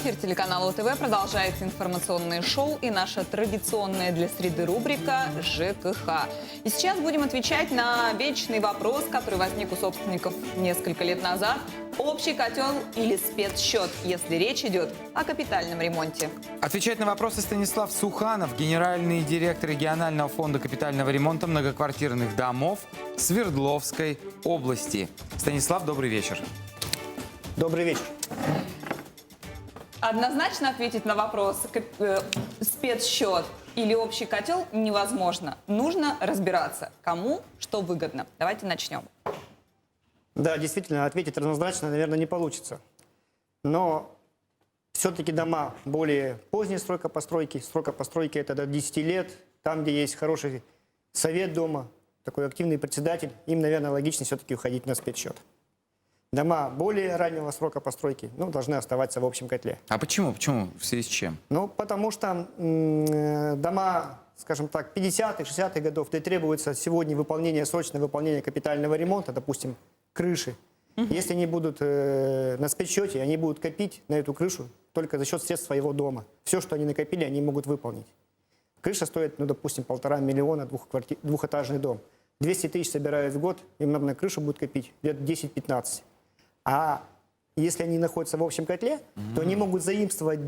Эфир телеканала УТВ продолжается информационное шоу и наша традиционная для среды рубрика ЖКХ. И сейчас будем отвечать на вечный вопрос, который возник у собственников несколько лет назад. Общий котел или спецсчет, если речь идет о капитальном ремонте? Отвечает на вопросы Станислав Суханов, генеральный директор регионального фонда капитального ремонта многоквартирных домов Свердловской области. Станислав, добрый вечер. Добрый вечер. Однозначно ответить на вопрос спецсчет или общий котел невозможно. Нужно разбираться, кому что выгодно. Давайте начнем. Да, действительно, ответить однозначно, наверное, не получится. Но все-таки дома более поздней срока постройки это до 10 лет, там, где есть хороший совет дома, такой активный председатель, им, наверное, логичнее все-таки уходить на спецсчет. Дома более раннего срока постройки, должны оставаться в общем котле. А почему? Почему? В связи с чем? Потому что дома, скажем так, 50-х, 60-х годов, где требуется сегодня срочное выполнение капитального ремонта, допустим, крыши. Если они будут на спецсчете, они будут копить на эту крышу только за счет средств своего дома. Все, что они накопили, они могут выполнить. Крыша стоит, допустим, 1,5 миллиона, двухэтажный дом. 200 тысяч собирают в год, им надо на крышу будет копить лет 10-15. А если они находятся в общем котле, то они могут заимствовать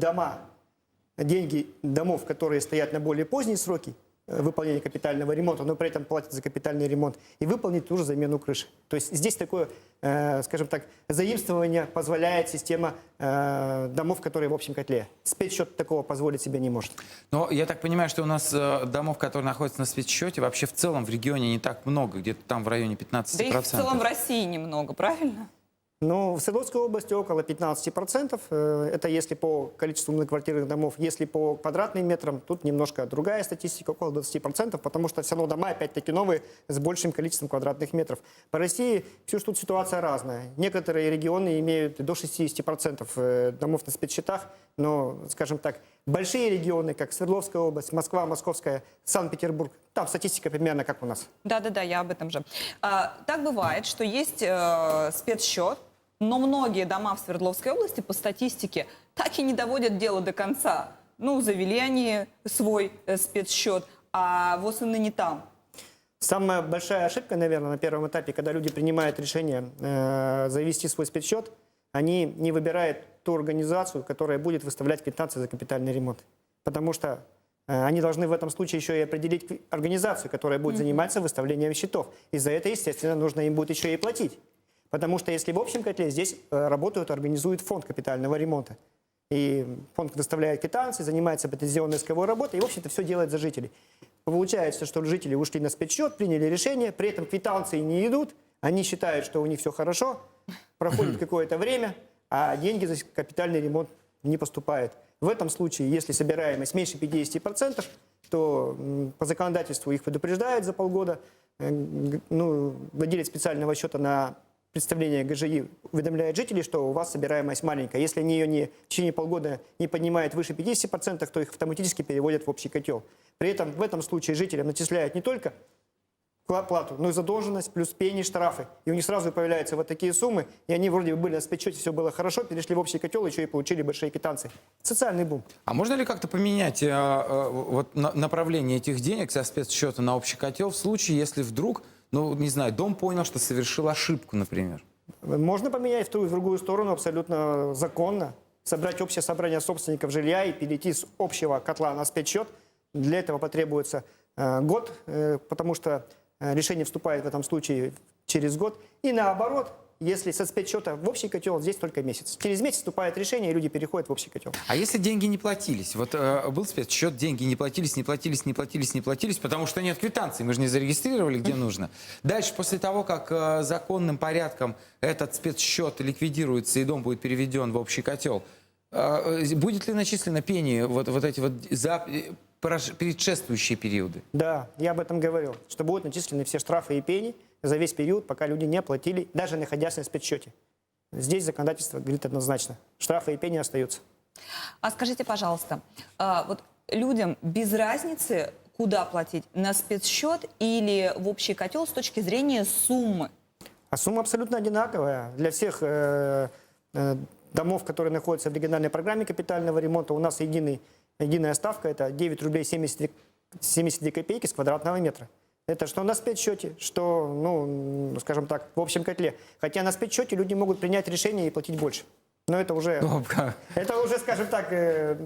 деньги домов, которые стоят на более поздние сроки выполнения капитального ремонта, но при этом платят за капитальный ремонт, и выполнить ту же замену крыши. То есть здесь такое, скажем так, заимствование позволяет система домов, которые в общем котле. Спецсчет такого позволить себе не может. Но я так понимаю, что у нас домов, которые находятся на спецсчете, вообще в целом в регионе не так много, где-то там в районе 15%. Да их в целом в России немного, правильно? В Свердловской области около 15%. Это если по количеству многоквартирных домов. Если по квадратным метрам, тут немножко другая статистика, около 20%, потому что все равно дома, опять-таки, новые, с большим количеством квадратных метров. По России все же тут ситуация разная. Некоторые регионы имеют до 60% домов на спецсчетах, но, скажем так, большие регионы, как Свердловская область, Москва, Московская, Санкт-Петербург, там статистика примерно как у нас. Да-да-да, я об этом же. Так бывает, что есть спецсчет, но многие дома в Свердловской области по статистике так и не доводят дело до конца. Завели они свой спецсчет, а ВОС и ныне там. Самая большая ошибка, наверное, на первом этапе, когда люди принимают решение завести свой спецсчет, они не выбирают ту организацию, которая будет выставлять квитанции за капитальный ремонт. Потому что они должны в этом случае еще и определить организацию, которая будет заниматься выставлением счетов. И за это, естественно, нужно им будет еще и платить. Потому что если в общем котле, здесь организует фонд капитального ремонта. И фонд доставляет квитанции, занимается претензионно-исковой работой, и, в общем-то, все делает за жителей. Получается, что жители ушли на спецсчет, приняли решение, при этом квитанции не идут, они считают, что у них все хорошо, проходит какое-то время, а деньги за капитальный ремонт не поступают. В этом случае, если собираемость меньше 50%, то по законодательству их предупреждают за полгода, владелец специального счета на представление ГЖИ уведомляет жителей, что у вас собираемость маленькая. Если они ее в течение полгода не поднимают выше 50%, то их автоматически переводят в общий котел. При этом в этом случае жителям начисляют не только плату, но и задолженность, плюс пени, штрафы. И у них сразу появляются вот такие суммы, и они вроде бы были на спецсчете, все было хорошо, перешли в общий котел, еще и получили большие квитанции. Социальный бум. А можно ли как-то поменять направление этих денег со спецсчета на общий котел в случае, если вдруг, дом понял, что совершил ошибку, например? Можно поменять в ту и в другую сторону абсолютно законно. Собрать общее собрание собственников жилья и перейти с общего котла на спецсчет. Для этого потребуется год, потому что решение вступает в этом случае через год. И наоборот, если со спецсчета в общий котел, здесь только месяц. Через месяц вступает решение, и люди переходят в общий котел. А если деньги не платились? Был спецсчет, деньги не платились, потому что нет квитанции. Мы же не зарегистрировали, где нужно. Дальше, после того, как законным порядком этот спецсчет ликвидируется и дом будет переведен в общий котел, будет ли начислено пени за предшествующие периоды? Да, я об этом говорил, что будут начислены все штрафы и пени за весь период, пока люди не платили, даже находясь на спецсчете. Здесь законодательство говорит однозначно. Штрафы и пени остаются. А скажите, пожалуйста, людям без разницы, куда платить, на спецсчет или в общий котел с точки зрения суммы? А сумма абсолютно одинаковая для всех домов, которые находятся в региональной программе капитального ремонта, у нас единая ставка, это 9 рублей 72 копейки с квадратного метра. Это что на спецсчете, что, ну, скажем так, в общем котле. Хотя на спецсчете люди могут принять решение и платить больше. Но это уже, скажем так,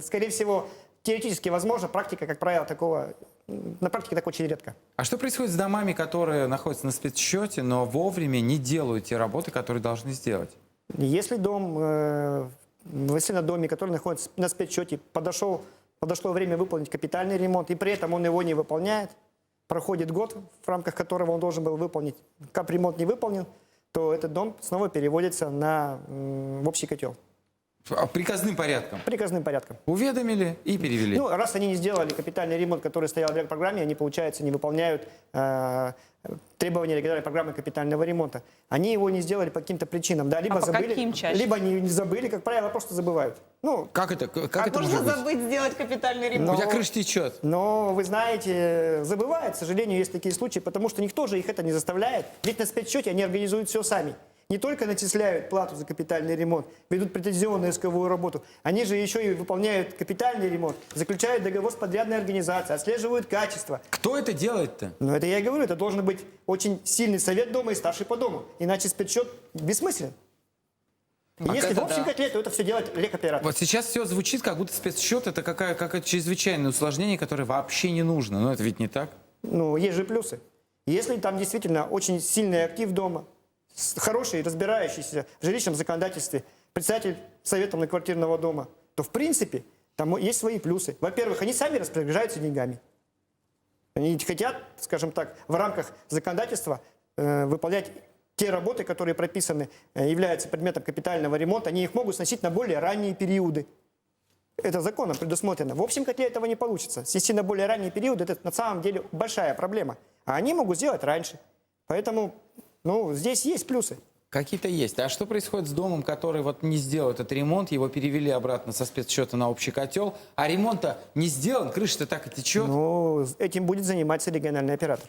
скорее всего, теоретически возможно. Практика, как правило, на практике так очень редко. А что происходит с домами, которые находятся на спецсчете, но вовремя не делают те работы, которые должны сделать? Если на доме, который находится на спецсчете, подошло время выполнить капитальный ремонт, и при этом он его не выполняет, проходит год, в рамках которого он должен был выполнить, капремонт не выполнен, то этот дом снова переводится в общий котел. Приказным порядком? Приказным порядком. Уведомили и перевели? Ну, раз они не сделали капитальный ремонт, который стоял в программе, они, получается, не выполняют требования региональной программы капитального ремонта. Они его не сделали по каким-то причинам. Да, либо по забыли, каким чаще? либо не забыли, как правило, просто забывают. Ну, Как это Можно может быть? забыть сделать капитальный ремонт? У тебя крыша течет. но, вы знаете, забывают, к сожалению, есть такие случаи, потому что никто же их это не заставляет. Ведь на спецсчете они организуют все сами. Не только начисляют плату за капитальный ремонт, ведут претензионную исковую работу, они же еще и выполняют капитальный ремонт, заключают договор с подрядной организацией, отслеживают качество. Кто это делает-то? Но это я и говорю, это должен быть очень сильный совет дома и старший по дому, иначе спецсчет бессмыслен. Если в общем котле, то это все делает легкоператор. Вот сейчас все звучит, как будто спецсчет это какое-то чрезвычайное усложнение, которое вообще не нужно. Но это ведь не так. Ну, есть же плюсы. Если там действительно очень сильный актив дома, хороший, разбирающийся в жилищном законодательстве, председатель совета многоквартирного дома, то в принципе там есть свои плюсы. Во-первых, они сами распоряжаются деньгами. Они хотят, скажем так, в рамках законодательства выполнять те работы, которые прописаны, являются предметом капитального ремонта, они их могут сносить на более ранние периоды. Это законом предусмотрено. В общем котле этого не получится. Снести на более ранние периоды – это на самом деле большая проблема. А они могут сделать раньше. Поэтому, ну, здесь есть плюсы. Какие-то есть. А что происходит с домом, который вот не сделал этот ремонт, его перевели обратно со спецсчета на общий котел, а ремонт-то не сделан, крыша-то так и течет? Ну, этим будет заниматься региональный оператор.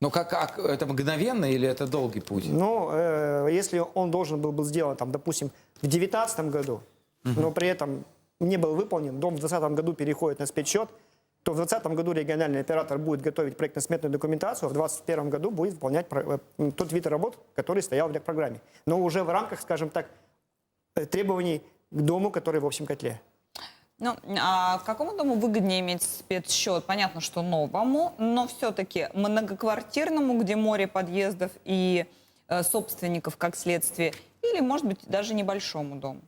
Ну как это мгновенно или это долгий путь? Ну, если он должен был быть сделан, там, допустим, в 2019 году, но при этом не был выполнен, дом в 2020 году переходит на спецсчет, то в 2020 году региональный оператор будет готовить проектно-сметную документацию, а в 2021 году будет выполнять тот вид работ, который стоял в программе. Но уже в рамках, скажем так, требований к дому, который в общем котле. Ну, а какому дому выгоднее иметь спецсчет? Понятно, что новому, но все-таки многоквартирному, где море подъездов и собственников как следствие, или, может быть, даже небольшому дому?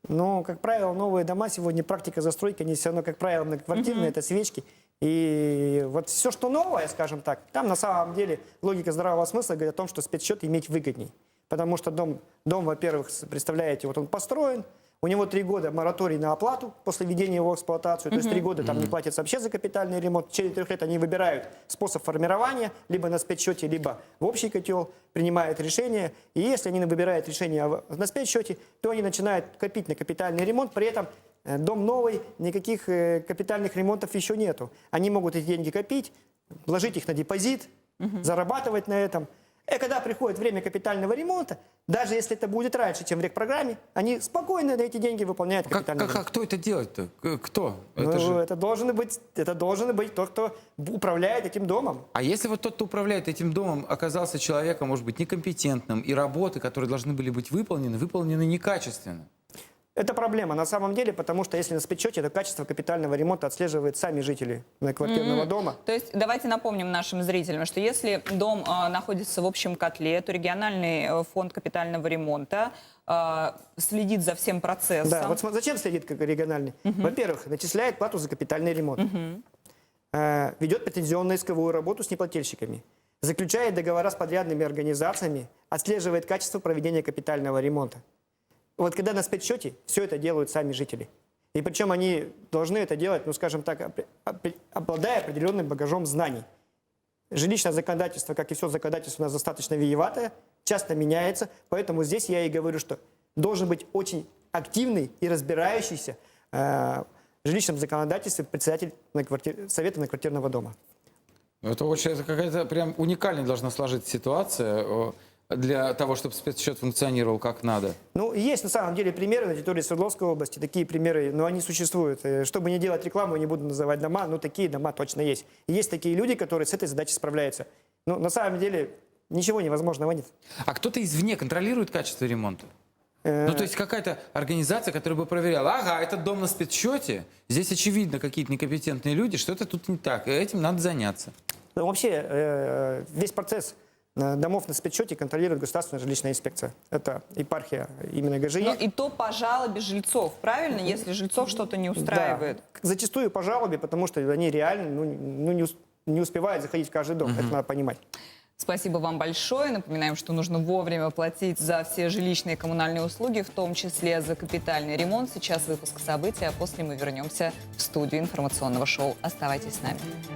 Но, как правило, новые дома сегодня, практика застройки, они все равно, как правило, многоквартирные, это свечки. И вот все, что новое, скажем так, там на самом деле логика здравого смысла говорит о том, что спецсчет иметь выгодней. Потому что дом, во-первых, представляете, вот он построен, у него 3 года мораторий на оплату после введения его в эксплуатацию, то есть 3 года там не платится вообще за капитальный ремонт. В течение 3 лет они выбирают способ формирования, либо на спецсчете, либо в общий котел, принимают решение. И если они выбирают решение на спецсчете, то они начинают копить на капитальный ремонт, при этом дом новый, никаких капитальных ремонтов еще нету. Они могут эти деньги копить, вложить их на депозит, зарабатывать на этом. И когда приходит время капитального ремонта, даже если это будет раньше, чем в регпрограмме, они спокойно на эти деньги выполняют капитальный ремонт. Кто это делает-то? Кто? Это должен быть тот, кто управляет этим домом. А если вот тот, кто управляет этим домом, оказался человеком, может быть, некомпетентным, и работы, которые должны были быть выполнены некачественно? Это проблема на самом деле, потому что если на спецсчете, то качество капитального ремонта отслеживают сами жители многоквартирного дома. То есть давайте напомним нашим зрителям, что если дом находится в общем котле, то региональный фонд капитального ремонта следит за всем процессом. Да, вот зачем следит как региональный? Во-первых, начисляет плату за капитальный ремонт, ведет претензионно-исковую работу с неплательщиками, заключает договора с подрядными организациями, отслеживает качество проведения капитального ремонта. Вот когда на спецсчете, все это делают сами жители. И причем они должны это делать, ну, скажем так, обладая определенным багажом знаний. Жилищное законодательство, как и все законодательство, у нас достаточно вееватое, часто меняется. Поэтому здесь я и говорю, что должен быть очень активный и разбирающийся в жилищном законодательстве председатель совета многоквартирного дома. Это какая-то прям уникальная должна сложиться ситуация. для того, чтобы спецсчет функционировал как надо? Ну, есть на самом деле примеры на территории Свердловской области, такие примеры, но они существуют. Чтобы не делать рекламу, не буду называть дома, но такие дома точно есть. И есть такие люди, которые с этой задачей справляются. Но на самом деле ничего невозможного нет. А кто-то извне контролирует качество ремонта? Ну, то есть какая-то организация, которая бы проверяла, ага, этот дом на спецсчете, здесь очевидно какие-то некомпетентные люди, что-то тут не так, и этим надо заняться. Ну, вообще, весь процесс домов на спецсчете контролирует государственная жилищная инспекция. Это епархия именно ГЖИ. Но и то по жалобе жильцов, правильно? Если жильцов что-то не устраивает. Да. Зачастую по жалобе, потому что они реально не успевают заходить в каждый дом. Это надо понимать. Спасибо вам большое. Напоминаем, что нужно вовремя платить за все жилищные и коммунальные услуги, в том числе за капитальный ремонт. Сейчас выпуск событий, а после мы вернемся в студию информационного шоу. Оставайтесь с нами.